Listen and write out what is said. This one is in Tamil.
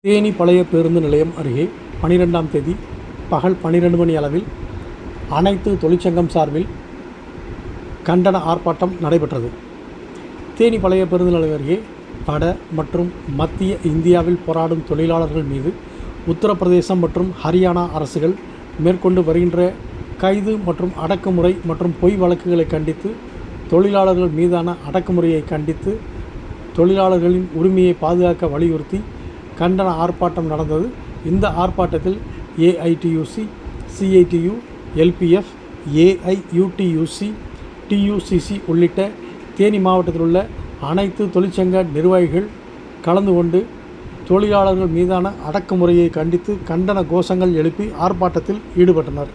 தேனி பழைய பேருந்து நிலையம் அருகே 12ஆம் தேதி பகல் 12 மணி அளவில் அனைத்து தொழிற்சங்கம் சார்பில் கண்டன ஆர்ப்பாட்டம் நடைபெற்றது. தேனி பழைய பேருந்து நிலையம் அருகே வட மற்றும் மத்திய இந்தியாவில் போராடும் தொழிலாளர்கள் மீது உத்தரப்பிரதேசம் மற்றும் ஹரியானா அரசுகள் மேற்கொண்டு வருகின்ற கைது மற்றும் அடக்குமுறை மற்றும் பொய் வழக்குகளை கண்டித்து, தொழிலாளர்கள் மீதான அடக்குமுறையை கண்டித்து, தொழிலாளர்களின் உரிமையை பாதுகாக்க வலியுறுத்தி கண்டன ஆர்ப்பாட்டம் நடந்தது. இந்த ஆர்ப்பாட்டத்தில் AITUC, CITU, LPF, AIUTUC, TUCC உள்ளிட்ட தேனி மாவட்டத்தில் உள்ள அனைத்து தொழிற்சங்க நிர்வாகிகள் கலந்து கொண்டு தொழிலாளர்கள் மீதான அடக்குமுறையை கண்டித்து கண்டன கோஷங்கள் எழுப்பி ஆர்ப்பாட்டத்தில் ஈடுபட்டனர்.